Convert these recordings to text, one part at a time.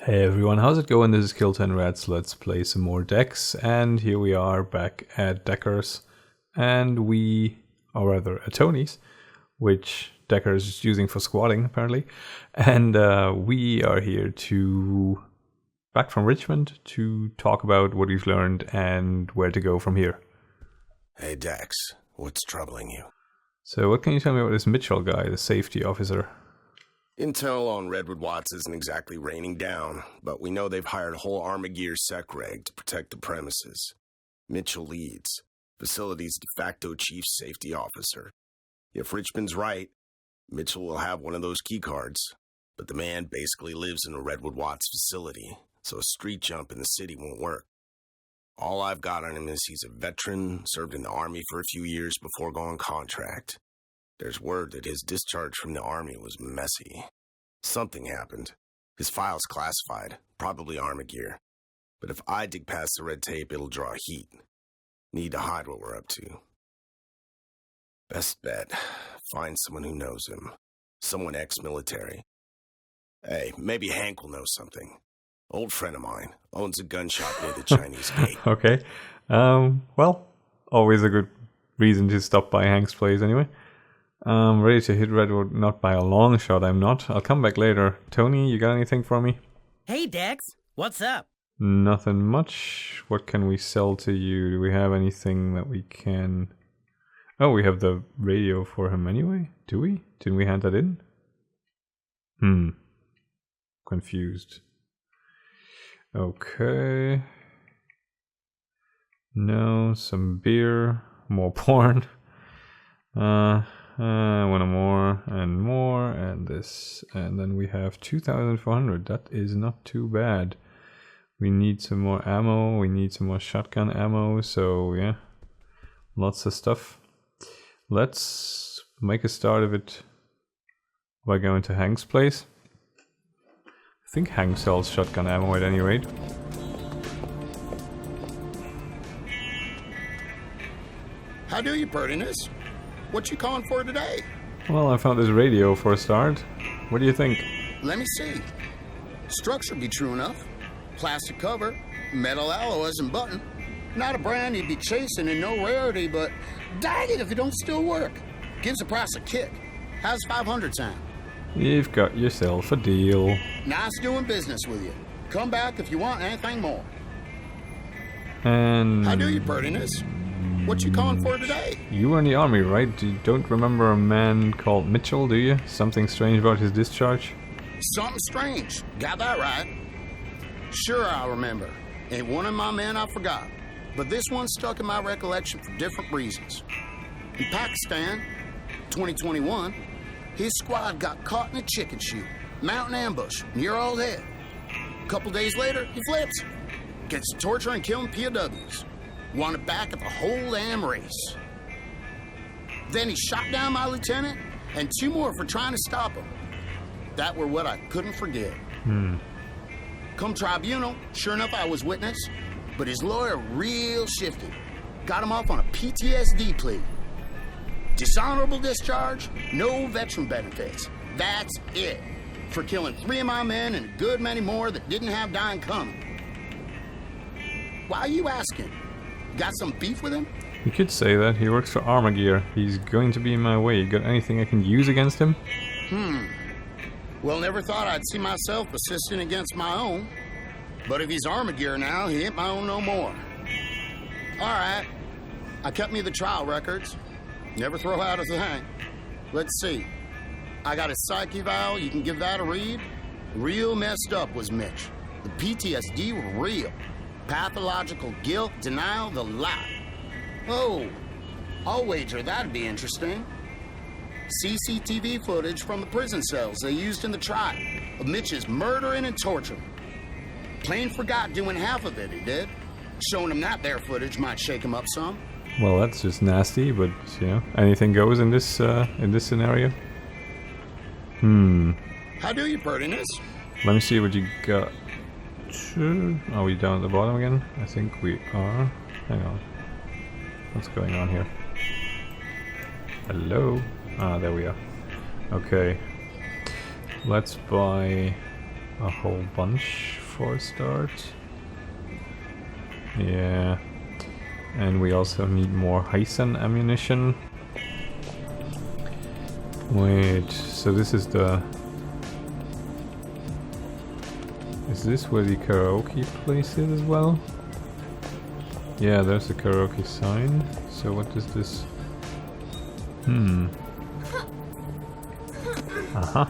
Hey everyone, how's it going? This is Kill10Rats. Let's play some more decks, and here we are back at Deckers, and or rather at Tony's, which Deckers is using for squatting apparently, and we are here back from Richmond to talk about what we've learned and where to go from here. Hey Dex, what's troubling you? So what can you tell me about this Mitchell guy, the safety officer? Intel on Redwood Watts isn't exactly raining down, but we know they've hired a whole Armagear sec reg to protect the premises. Mitchell leads, facility's de facto chief safety officer. If Richmond's right, Mitchell will have one of those key cards, but the man basically lives in a Redwood Watts facility, so a street jump in the city won't work. All I've got on him is he's a veteran, served in the Army for a few years before going contract. There's word that his discharge from the Army was messy. Something happened. His file's classified, probably Armagear. But if I dig past the red tape, it'll draw heat. Need to hide what we're up to. Best bet, find someone who knows him. Someone ex-military. Hey, maybe Hank will know something. Old friend of mine, owns a gun shop near the Chinese gate. Okay. Well, always a good reason to stop by Hank's place anyway. I'm ready to hit Redwood, not by a long shot, I'm not. I'll come back later. Tony, you got anything for me? Hey Dex, what's up? Nothing much. What can we sell to you? Do we have anything that we can... Oh, we have the radio for him anyway? Do we? Didn't we hand that in? Confused. Okay. No, some beer, more porn. One more, and this, and then we have 2,400. That is not too bad. We need some more ammo, we need some more shotgun ammo, so yeah, lots of stuff. Let's make a start of it by going to Hank's place. I think Hank sells shotgun ammo at any rate. How do you, Purtiness? What you calling for today? Well, I found this radio for a start. What do you think? Let me see. Structure be true enough. Plastic cover, metal alloys and button. Not a brand you'd be chasing and no rarity, but dang it if it don't still work. Gives the price a kick. How's 500 sound? You've got yourself a deal. Nice doing business with you. Come back if you want anything more. And... How do you, Purtiness? What you calling for today? You were in the Army, right? You don't remember a man called Mitchell, do you? Something strange about his discharge? Something strange. Got that right. Sure I remember. Ain't one of my men I forgot. But this one stuck in my recollection for different reasons. In Pakistan, 2021, his squad got caught in a chicken shoot, mountain ambush, near Old Head. A couple days later, he flips. Gets to torture and killing POWs. Wanted back at the whole damn race. Then he shot down my lieutenant and two more for trying to stop him. That were what I couldn't forget. Come tribunal, sure enough I was witness, but his lawyer real shifty. Got him off on a PTSD plea. Dishonorable discharge, no veteran benefits. That's it. For killing 3 of my men and a good many more that didn't have dying coming. Why are you asking? Got some beef with him? You could say that. He works for Armagear. He's going to be in my way. You got anything I can use against him? Well, never thought I'd see myself assisting against my own. But if he's Armagear now, he ain't my own no more. Alright. I kept me the trial records. Never throw out a thing. Let's see. I got a psych eval. You can give that a read. Real messed up was Mitch. The PTSD were real. Pathological guilt, denial, the lot. Oh, I'll wager that'd be interesting. CCTV footage from the prison cells they used in the trial of Mitch's murdering and torturing. Plain forgot doing half of it, he did. Showing him that there footage might shake him up some. Well, that's just nasty, but, you know, anything goes in this scenario. How do you, Purtiness? Let me see what you got. Are we down at the bottom again? I think we are. Hang on. What's going on here? Hello? Ah, there we are. Okay. Let's buy a whole bunch for a start. Yeah. And we also need more Heisen ammunition. Wait, so this is the... Is this where the karaoke place is as well? Yeah, there's the karaoke sign. So what does this... Uh-huh.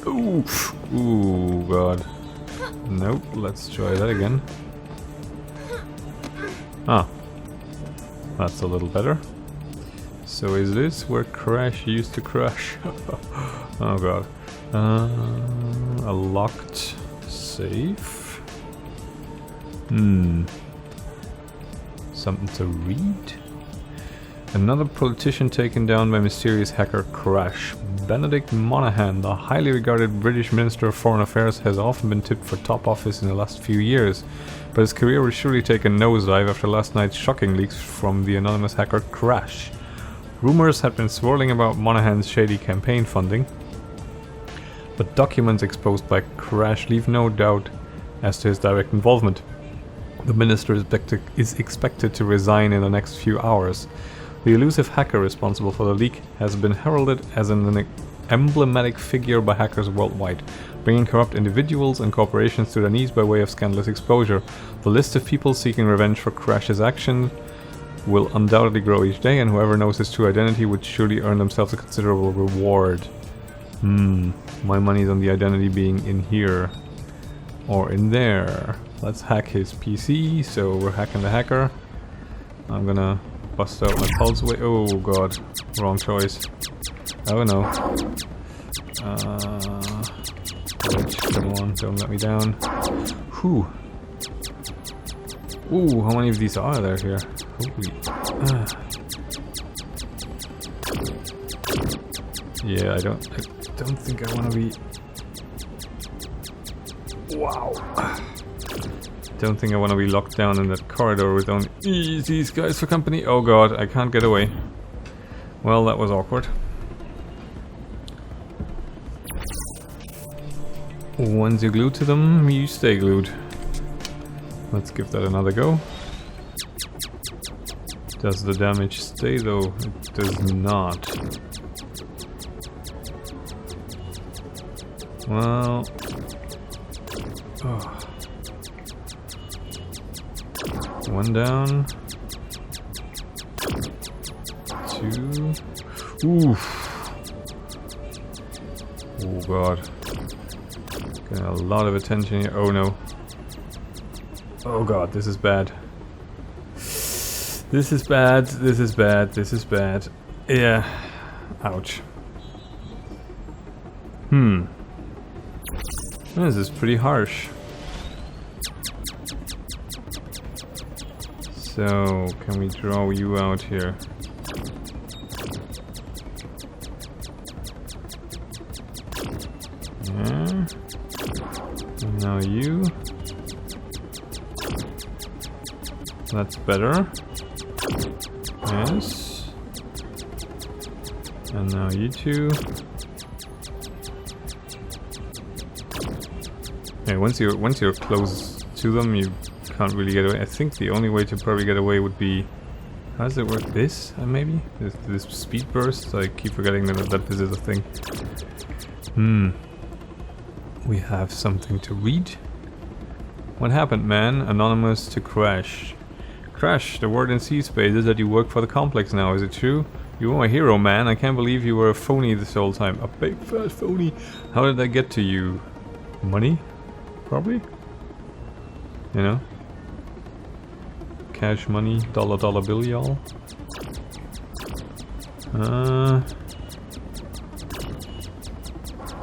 Ooh! Ooh, God. Nope, let's try that again. Ah. That's a little better. So is this where Crash used to crash? Oh God. A locked safe? Something to read? Another politician taken down by mysterious hacker Crash. Benedict Monaghan, the highly regarded British Minister of Foreign Affairs, has often been tipped for top office in the last few years, but his career will surely take a nosedive after last night's shocking leaks from the anonymous hacker Crash. Rumors had been swirling about Monaghan's shady campaign funding, but documents exposed by Crash leave no doubt as to his direct involvement. The minister is expected to resign in the next few hours. The elusive hacker responsible for the leak has been heralded as an emblematic figure by hackers worldwide, bringing corrupt individuals and corporations to their knees by way of scandalous exposure. The list of people seeking revenge for Crash's action will undoubtedly grow each day, and whoever knows his true identity would surely earn themselves a considerable reward. My money's on the identity being in here. Or in there. Let's hack his PC, so we're hacking the hacker. I'm gonna bust out my pulse away. Oh God, wrong choice. Oh no. Wait, come on, don't let me down. Whew. Ooh, how many of these are there here? Holy. Yeah, I don't think I want to be... Wow. Don't think I want to be locked down in that corridor with only these guys for company. Oh God, I can't get away. Well, that was awkward. Once you're glued to them, you stay glued. Let's give that another go. Does the damage stay though? It does not. Well... Oh. One down. Two. Oof. Oh God. Getting a lot of attention here. Oh no. Oh God, this is bad. This is bad, this is bad, this is bad. Yeah. Ouch. This is pretty harsh. So, can we draw you out here? Yeah. And now you. That's better. Yes. And now you two. Yeah, once you're close to them, you can't really get away. I think the only way to probably get away would be... How does it work? This? Maybe? This speed burst? I keep forgetting that this is a thing. We have something to read. What happened, man? Anonymous to Crash. Crash, the word in C-Space is that you work for the complex now, is it true? You were a hero, man. I can't believe you were a phony this whole time. A big fat phony. How did I get to you? Money? Probably? You know? Cash money, dollar bill, y'all.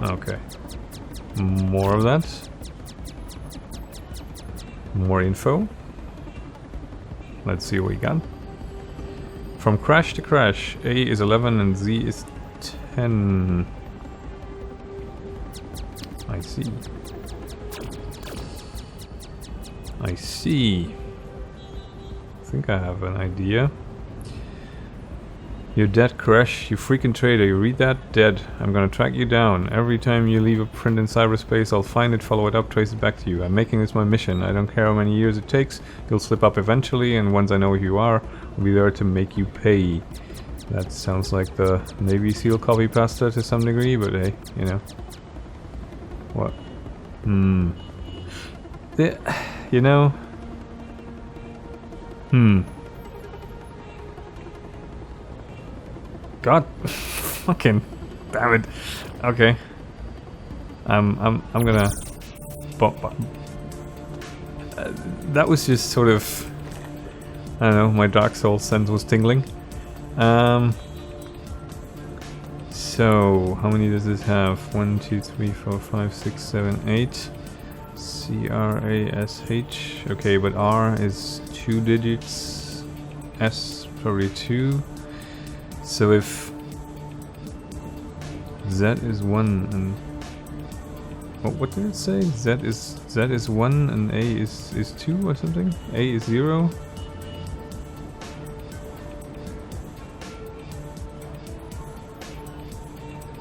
Okay. More of that. More info. Let's see what we got. From Crash to Crash, A is 11 and Z is 10. I see. I see. I think I have an idea. You're dead, Crash. You freaking traitor. You read that? Dead. I'm gonna track you down. Every time you leave a print in cyberspace, I'll find it, follow it up, trace it back to you. I'm making this my mission. I don't care how many years it takes. You'll slip up eventually, and once I know who you are, I'll be there to make you pay. That sounds like the Navy SEAL copy pasta to some degree, but hey, you know. What? You know. God, fucking damn it. Okay, I'm gonna. That was just sort of. I don't know. My Dark Souls sense was tingling. So how many does this have? 1, 2, 3, 4, 5, 6, 7, 8. CRASH. Okay, but R is 2 digits. S probably 2. So if Z is 1 and what did it say? Z is 1 and A is 2 or something? A is 0.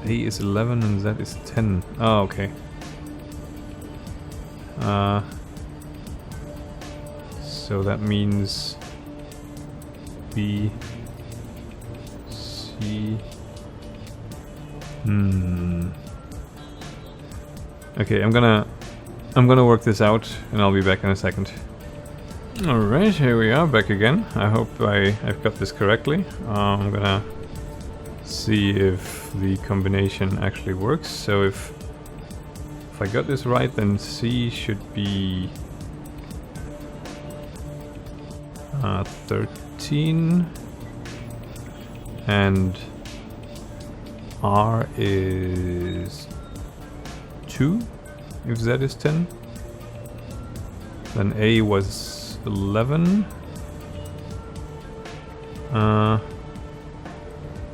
A is 11 and Z is 10. Oh, okay. So that means B, C. Okay, I'm gonna work this out, and I'll be back in a second. All right, here we are back again. I hope I've got this correctly. I'm gonna see if the combination actually works. So if I got this right, then C should be 13 and R is 2 if Z is 10. Then A was 11.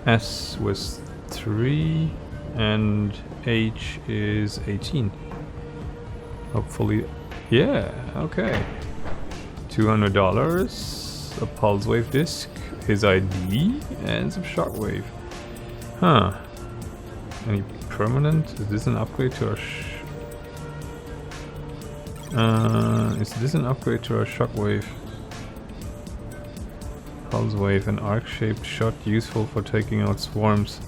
S was 3 and H is 18. Hopefully, yeah, okay. $200, a pulse wave disc, his ID, and some shockwave. Huh. Any permanent? Is this an upgrade to our is this an upgrade to our shockwave? Pulse wave, an arc-shaped shot useful for taking out swarms.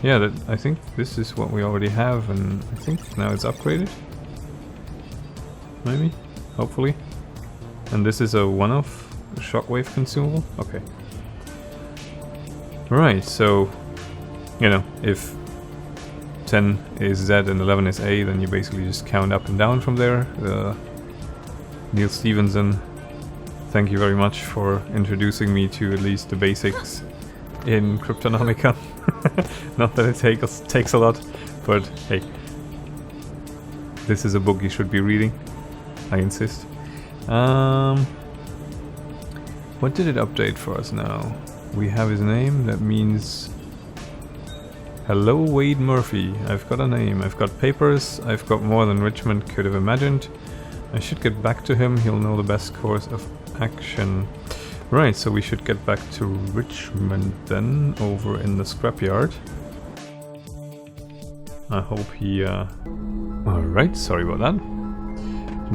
Yeah, I think this is what we already have, and I think now it's upgraded. Maybe? Hopefully. And this is a one-off shockwave consumable? Okay. Right, so, you know, if 10 is Z and 11 is A, then you basically just count up and down from there. Neil Stevenson, thank you very much for introducing me to at least the basics in Cryptonomicon. Not that it takes a lot, but hey, this is a book you should be reading. I insist. What did it update for us now? We have his name. That means hello, Wade Murphy. I've got a name. I've got papers. I've got more than Richmond could have imagined. I should get back to him. He'll know the best course of action. Right, so we should get back to Richmond then, over in the scrapyard. I hope he... Alright, sorry about that.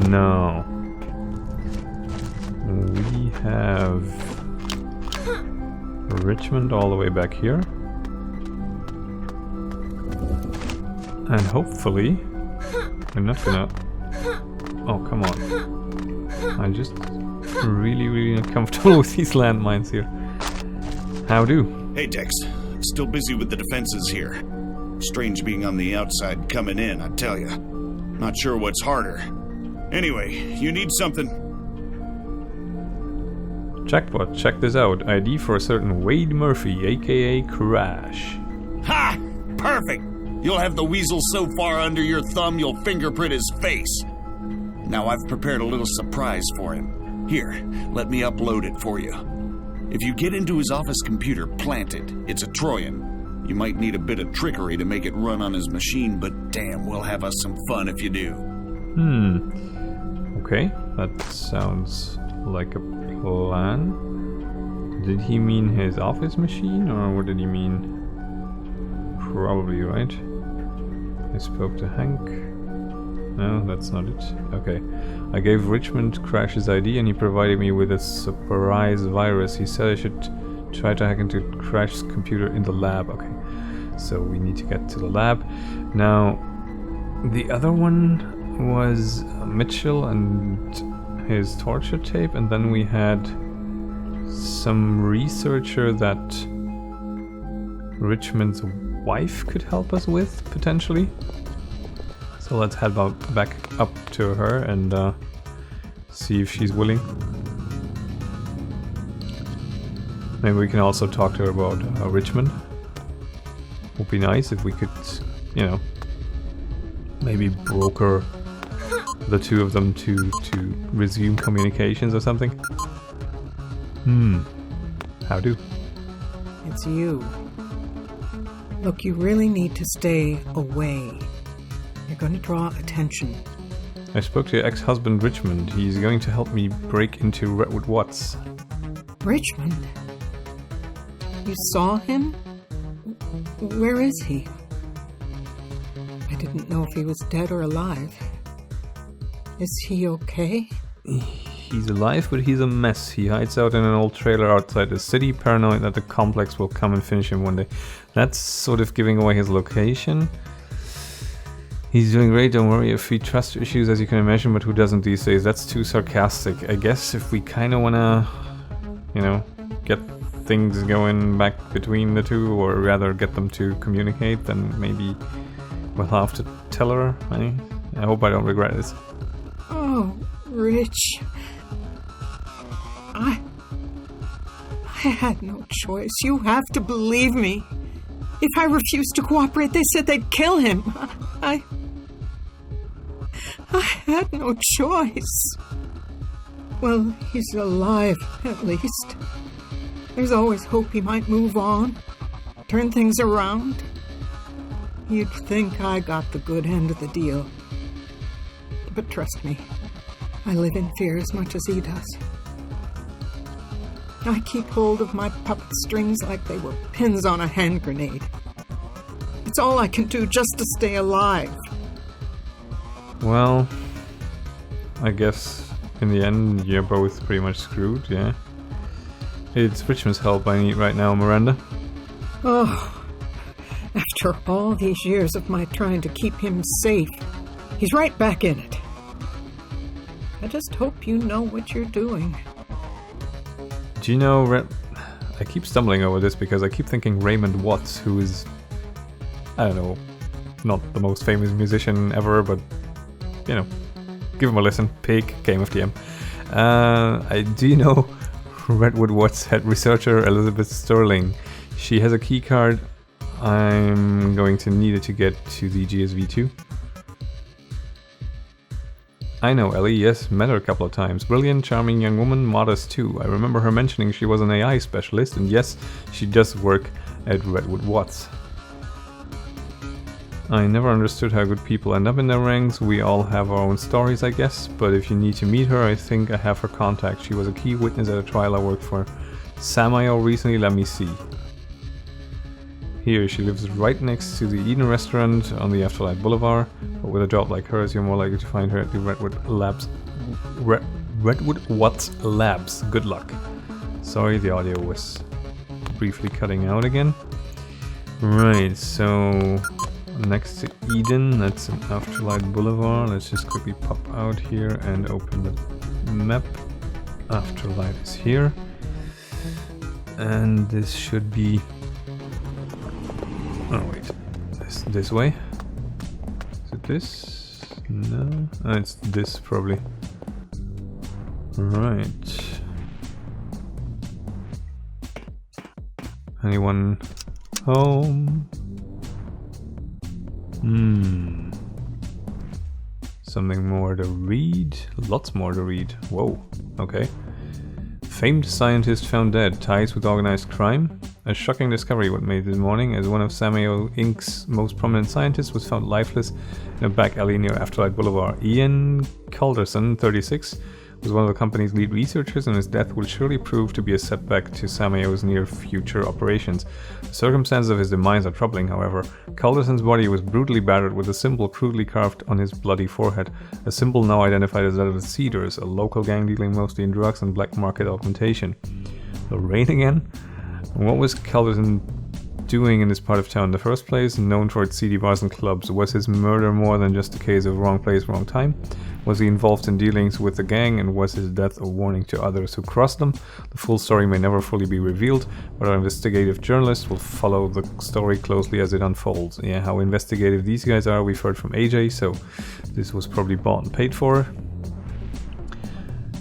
Now... we have... Richmond all the way back here. And hopefully... we're not gonna... Oh, come on. I'm just really uncomfortable with these landmines here. How do? Hey, Dex. Still busy with the defenses here. Strange being on the outside coming in, I tell ya. Not sure what's harder. Anyway, you need something? Jackpot, check this out. ID for a certain Wade Murphy, aka Crash. Ha! Perfect! You'll have the weasel so far under your thumb you'll fingerprint his face. Now I've prepared a little surprise for him. Here, let me upload it for you. If you get into his office computer, plant it. It's a Trojan. You might need a bit of trickery to make it run on his machine, but damn, we'll have us some fun if you do. Okay, that sounds like a plan. Did he mean his office machine, or what did he mean? Probably, right? I spoke to Hank. No, that's not it. Okay. I gave Richmond Crash's ID and he provided me with a surprise virus. He said I should try to hack into Crash's computer in the lab. Okay. So we need to get to the lab. Now, the other one was Mitchell and his torture tape, and then we had some researcher that Richmond's wife could help us with, potentially. So let's head back up to her and see if she's willing. Maybe we can also talk to her about Richmond. Would be nice if we could, you know, maybe broker the two of them to resume communications or something. How do? It's you. Look, you really need to stay away. You're going to draw attention. I spoke to your ex-husband Richmond. He's going to help me break into Redwood Watts. Richmond? You saw him? Where is he? I didn't know if he was dead or alive. Is he okay? He's alive, but he's a mess. He hides out in an old trailer outside the city, paranoid that the complex will come and finish him one day. That's sort of giving away his location. He's doing great, don't worry. A few trust issues, as you can imagine, but who doesn't these days? That's too sarcastic. I guess if we kind of want to, you know, get things going back between the two, or rather get them to communicate, then maybe we'll have to tell her. I hope I don't regret this. Oh, Rich. I had no choice. You have to believe me. If I refused to cooperate, they said they'd kill him. I had no choice. Well, he's alive, at least. There's always hope he might move on, turn things around. You'd think I got the good end of the deal. But trust me, I live in fear as much as he does. I keep hold of my puppet strings like they were pins on a hand grenade. It's all I can do just to stay alive. Well, I guess in the end you're both pretty much screwed, yeah? It's Richmond's help I need right now, Miranda. Oh, after all these years of my trying to keep him safe, he's right back in it. I just hope you know what you're doing. Do you know, I keep stumbling over this because I keep thinking Raymond Watts, who is, I don't know, not the most famous musician ever, but, you know, give him a listen. Pig, Game of TM. Do you know Redwood Watts head researcher Elizabeth Sterling? She has a key card. I'm going to need it to get to the GSV2. I know Ellie, yes, met her a couple of times. Brilliant, charming young woman, modest too. I remember her mentioning she was an AI specialist, and yes, she does work at Redwood Watts. I never understood how good people end up in their ranks. We all have our own stories, I guess, but if you need to meet her, I think I have her contact. She was a key witness at a trial I worked for Samayo recently. Let me see. Here, she lives right next to the Eden restaurant on the Afterlife Boulevard, but with a job like hers, you're more likely to find her at the Redwood Watts Labs. Good luck. Sorry, the audio was briefly cutting out again. Right, so next to Eden, that's an Afterlife Boulevard. Let's just quickly pop out here and open the map. Afterlife is here. And this should be... Oh wait, this way? Is it this? No, it's this probably. Right. Anyone home? Something more to read? Lots more to read. Whoa, okay. Famed scientist found dead. Ties with organized crime. A shocking discovery was made this morning as one of Samayo Inc.'s most prominent scientists was found lifeless in a back alley near Afterlife Boulevard. Ian Calderson, 36, was one of the company's lead researchers, and his death will surely prove to be a setback to Samayo's near future operations. The circumstances of his demise are troubling, however. Calderson's body was brutally battered with a symbol crudely carved on his bloody forehead, a symbol now identified as that of the Cedars, a local gang dealing mostly in drugs and black market augmentation. The rain again? What was Calderson doing in this part of town in the first place, known for its seedy bars and clubs? Was his murder more than just a case of wrong place, wrong time? Was he involved in dealings with the gang, and was his death a warning to others who crossed them? The full story may never fully be revealed, but our investigative journalists will follow the story closely as it unfolds. Yeah, how investigative these guys are, we've heard from AJ, so this was probably bought and paid for.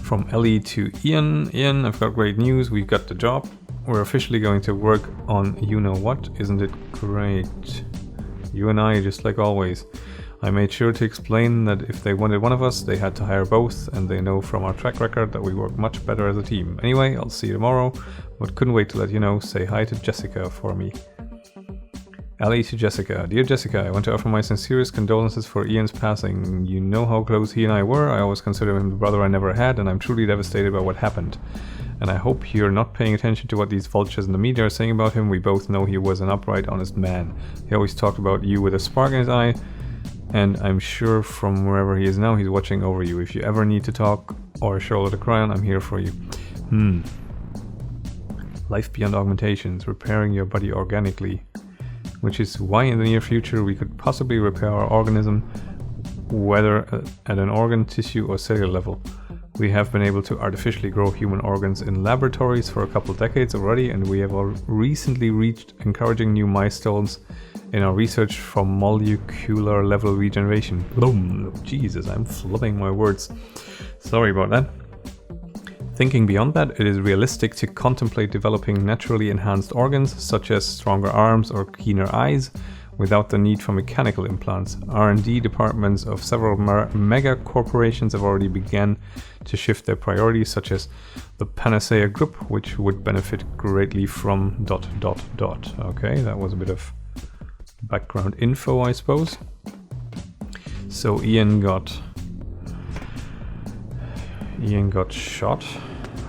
From Ellie to Ian. Ian, I've got great news, we've got the job. We're officially going to work on you-know-what, isn't it great? You and I, just like always. I made sure to explain that if they wanted one of us, they had to hire both, and they know from our track record that we work much better as a team. Anyway, I'll see you tomorrow, but couldn't wait to let you know. Say hi to Jessica for me. Ellie to Jessica. Dear Jessica, I want to offer my sincerest condolences for Ian's passing. You know how close he and I were. I always considered him the brother I never had, and I'm truly devastated by what happened. And I hope you're not paying attention to what these vultures in the media are saying about him. We both know he was an upright, honest man. He always talked about you with a spark in his eye, and I'm sure from wherever he is now, he's watching over you. If you ever need to talk or a shoulder to cry on, I'm here for you. Life beyond augmentations, repairing your body organically, which is why in the near future we could possibly repair our organism, whether at an organ, tissue, or cellular level. We have been able to artificially grow human organs in laboratories for a couple of decades already, and we have recently reached encouraging new milestones in our research for molecular level regeneration. Boom! Jesus, I'm flubbing my words. Sorry about that. Thinking beyond that, it is realistic to contemplate developing naturally enhanced organs, such as stronger arms or keener eyes, without the need for mechanical implants. R&D departments of several mega corporations have already begun to shift their priorities, such as the Panacea Group, which would benefit greatly from ... Okay, that was a bit of background info, I suppose. So Ian got shot.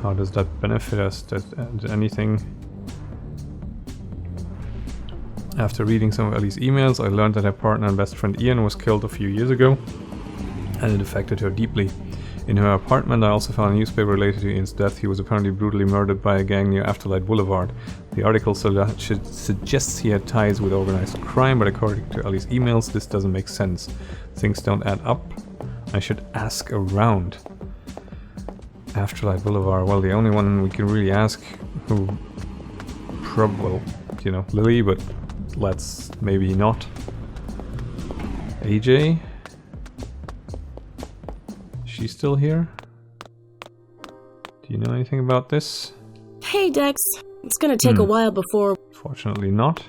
How does that benefit us? Does anything? After reading some of Ellie's emails, I learned that her partner and best friend Ian was killed a few years ago, and it affected her deeply. In her apartment, I also found a newspaper related to Ian's death. He was apparently brutally murdered by a gang near Afterlight Boulevard. The article suggests he had ties with organized crime, but according to Ellie's emails, this doesn't make sense. Things don't add up. I should ask around. Afterlight Boulevard, well, the only one we can really ask who Lily, but let's maybe not. AJ? She's still here? Do you know anything about this? Hey Dex, it's gonna take a while before... Fortunately not.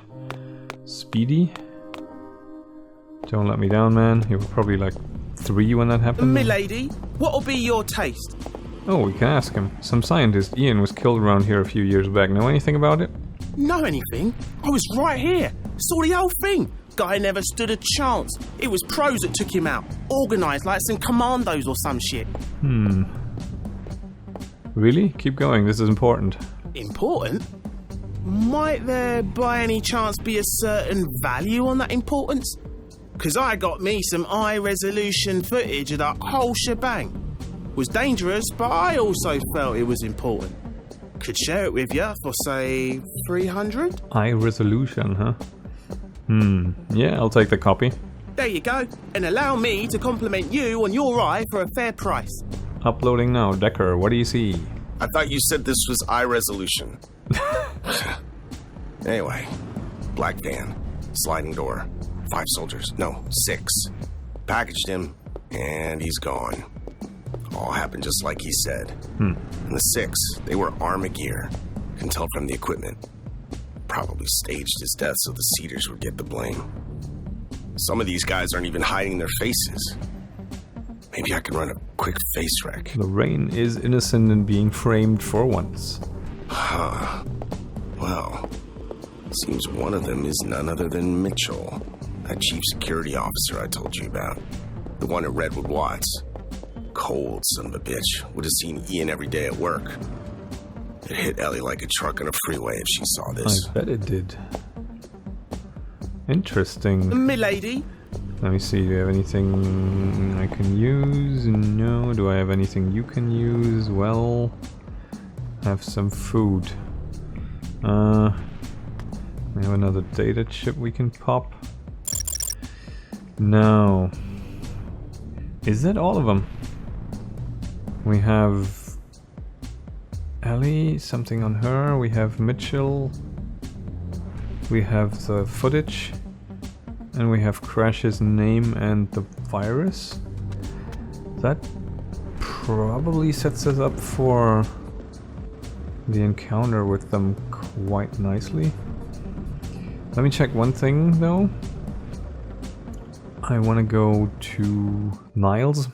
Speedy? Don't let me down, man. You were probably like 3 when that happened. Milady, what'll be your taste? Oh, we can ask him. Some scientist, Ian, was killed around here a few years back. Know anything about it? Know anything? I was right here. Saw the whole thing. Guy never stood a chance. It was pros that took him out. Organised like some commandos or some shit. Really? Keep going. This is important. Important? Might there by any chance be a certain value on that importance? Because I got me some high-resolution footage of that whole shebang. Was dangerous, but I also felt it was important. Could share it with you for, say, 300? High resolution, huh? Yeah, I'll take the copy. There you go. And allow me to compliment you on your eye for a fair price. Uploading now. Decker, what do you see? I thought you said this was high resolution. Anyway, black van, sliding door, 5 soldiers. No, 6. Packaged him, and he's gone. All happened just like he said. And the 6, they were Armagear. Can tell from the equipment. Probably staged his death so the Cedars would get the blame. Some of these guys aren't even hiding their faces. Maybe I can run a quick face rec. The rain is innocent in being framed for once. Well, seems one of them is none other than Mitchell, that chief security officer I told you about. The one at Redwood Watts. cold, son of a bitch. Would have seen Ian every day at work. It hit Ellie like a truck on a freeway if she saw this. I bet it did. Interesting. Milady? Let me see, do you have anything I can use? No. Do I have anything you can use? Well, have some food. We have another data chip we can pop. No. Is that all of them? We have Ellie, something on her. We have Mitchell. We have the footage. And we have Crash's name and the virus. That probably sets us up for the encounter with them quite nicely. Let me check one thing though. I want to go to Niles